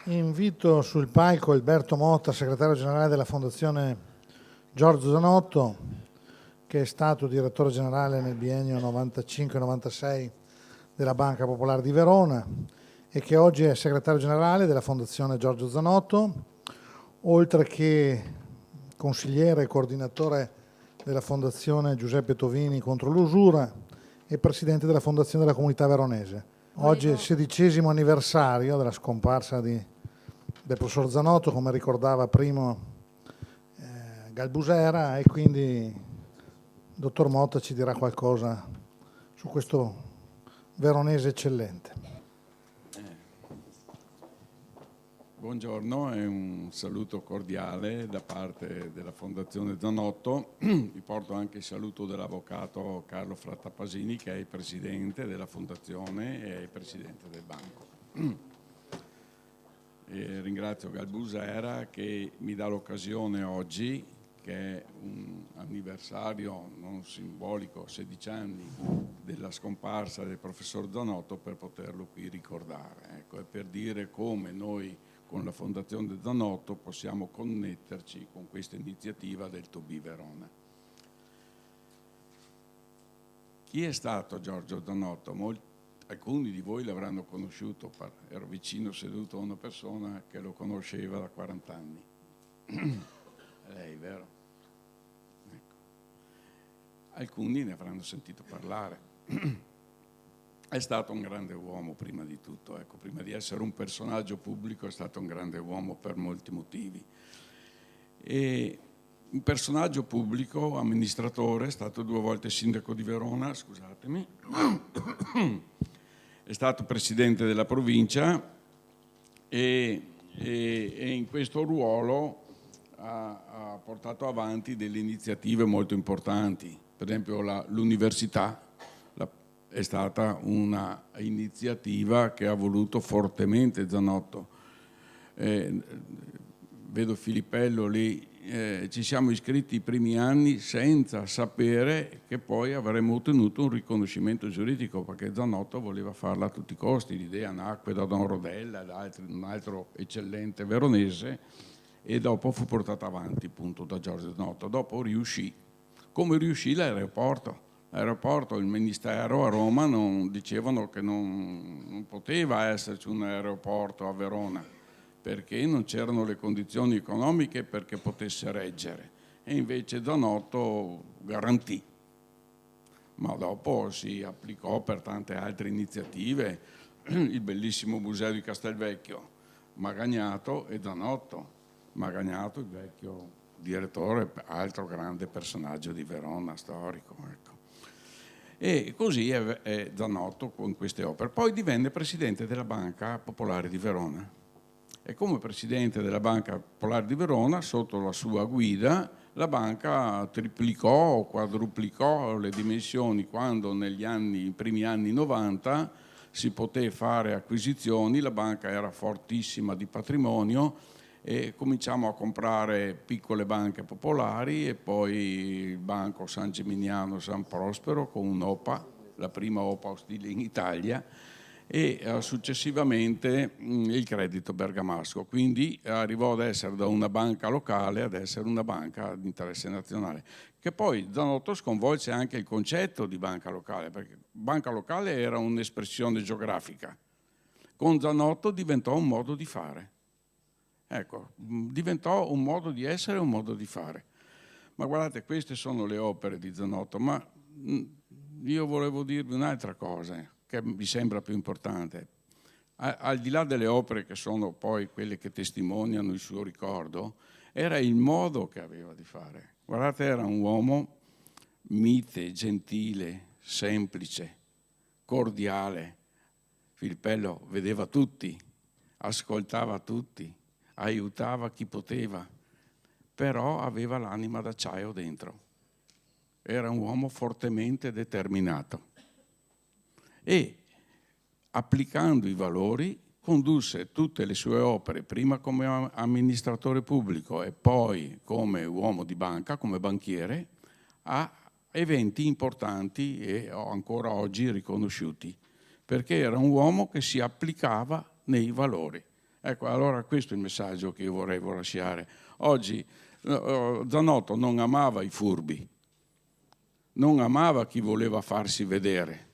Invito sul palco Alberto Motta, segretario generale della Fondazione Giorgio Zanotto, che è stato direttore generale nel biennio 95-96 della Banca Popolare di Verona e che oggi è segretario generale della Fondazione Giorgio Zanotto, oltre che consigliere e coordinatore della Fondazione Giuseppe Tovini contro l'usura e presidente della Fondazione della Comunità Veronese. Oggi è il 16° anniversario della scomparsa del professor Zanotto, come ricordava prima Galbusera, e quindi il dottor Motta ci dirà qualcosa su questo veronese eccellente. Buongiorno e un saluto cordiale da parte della Fondazione Zanotto. Vi porto anche il saluto dell'avvocato Carlo Frattapasini, che è il presidente della Fondazione e il presidente del banco. E ringrazio Galbusera che mi dà l'occasione oggi, che è un anniversario non simbolico, 16 anni, della scomparsa del professor Zanotto, per poterlo qui ricordare. Ecco, e per dire come noi con la Fondazione Zanotto possiamo connetterci con questa iniziativa del TOB Verona. Chi è stato Giorgio Zanotto? Alcuni di voi l'avranno conosciuto, ero vicino seduto a una persona che lo conosceva da 40 anni. Lei, vero? Ecco. Alcuni ne avranno sentito parlare. È stato un grande uomo prima di tutto, ecco, prima di essere un personaggio pubblico è stato un grande uomo per molti motivi. E un personaggio pubblico, amministratore, è stato 2 volte sindaco di Verona, scusatemi, è stato presidente della provincia e in questo ruolo ha portato avanti delle iniziative molto importanti, per esempio l'università. È stata una iniziativa che ha voluto fortemente Zanotto. Vedo Filippello lì, ci siamo iscritti i primi anni senza sapere che poi avremmo ottenuto un riconoscimento giuridico, perché Zanotto voleva farla a tutti i costi. L'idea nacque da Don Rodella, un altro eccellente veronese, e dopo fu portata avanti appunto da Giorgio Zanotto. Dopo riuscì. Come riuscì l'aeroporto? L'aeroporto, il Ministero a Roma dicevano che non poteva esserci un aeroporto a Verona perché non c'erano le condizioni economiche perché potesse reggere, e invece Zanotto garantì. Ma dopo si applicò per tante altre iniziative, il bellissimo museo di Castelvecchio, Magagnato e Zanotto. Magagnato, il vecchio direttore, altro grande personaggio di Verona, storico, ecco. E così è Zanotto con queste opere. Poi divenne presidente della Banca Popolare di Verona. E come presidente della Banca Popolare di Verona, sotto la sua guida, la banca triplicò o quadruplicò le dimensioni quando nei primi anni 90 si poté fare acquisizioni. La banca era fortissima di patrimonio e cominciamo a comprare piccole banche popolari e poi il Banco San Gimignano San Prospero con un'OPA, la prima OPA ostile in Italia, e successivamente il Credito Bergamasco. Quindi arrivò ad essere da una banca locale ad essere una banca di interesse nazionale, che poi Zanotto sconvolse anche il concetto di banca locale, perché banca locale era un'espressione geografica. Con Zanotto diventò un modo di fare. Ecco, diventò un modo di essere e un modo di fare. Ma guardate, queste sono le opere di Zanotto, ma io volevo dirvi un'altra cosa che mi sembra più importante. Al di là delle opere che sono poi quelle che testimoniano il suo ricordo, era il modo che aveva di fare. Guardate, era un uomo mite, gentile, semplice, cordiale. Filippello vedeva tutti, ascoltava tutti, aiutava chi poteva, però aveva l'anima d'acciaio dentro. Era un uomo fortemente determinato e, applicando i valori, condusse tutte le sue opere, prima come amministratore pubblico e poi come uomo di banca, come banchiere, a eventi importanti e ancora oggi riconosciuti, perché era un uomo che si applicava nei valori. Ecco, allora questo è il messaggio che io vorrei lasciare. Oggi Zanotto non amava i furbi, non amava chi voleva farsi vedere,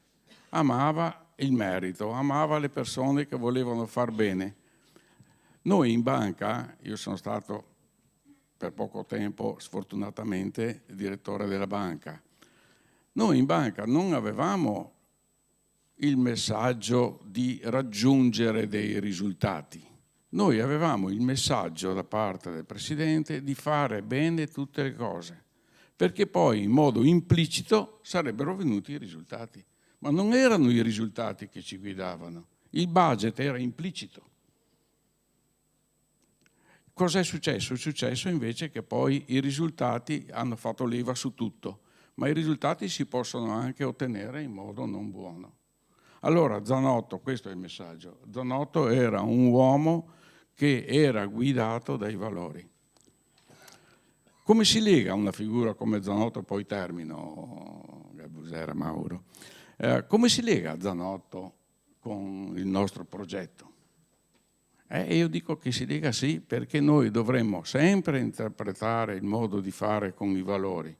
amava il merito, amava le persone che volevano far bene. Noi in banca, io sono stato per poco tempo, sfortunatamente, direttore della banca. Noi in banca non avevamo il messaggio di raggiungere dei risultati. Noi avevamo il messaggio da parte del Presidente di fare bene tutte le cose, perché poi in modo implicito sarebbero venuti i risultati. Ma non erano i risultati che ci guidavano, il budget era implicito. Cos'è successo? È successo invece che poi i risultati hanno fatto leva su tutto, ma i risultati si possono anche ottenere in modo non buono. Allora Zanotto, questo è il messaggio, Zanotto era un uomo che era guidato dai valori. Come si lega una figura come Zanotto, poi termino, Gabusera Mauro, come si lega Zanotto con il nostro progetto? Io dico che si lega sì, perché noi dovremmo sempre interpretare il modo di fare con i valori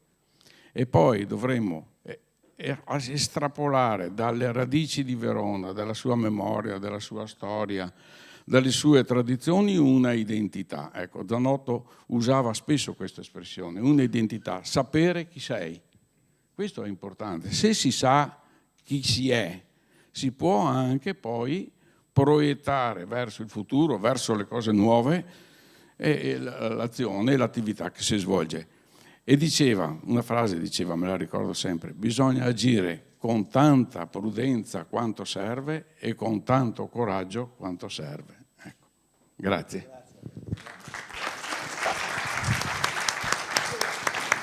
e poi dovremmo estrapolare dalle radici di Verona, dalla sua memoria, dalla sua storia, dalle sue tradizioni una identità. Ecco, Zanotto usava spesso questa espressione, un'identità, sapere chi sei. Questo è importante. Se si sa chi si è, si può anche poi proiettare verso il futuro, verso le cose nuove, l'azione e l'attività che si svolge. E diceva, una frase diceva, me la ricordo sempre, bisogna agire con tanta prudenza quanto serve e con tanto coraggio quanto serve. Ecco. Grazie.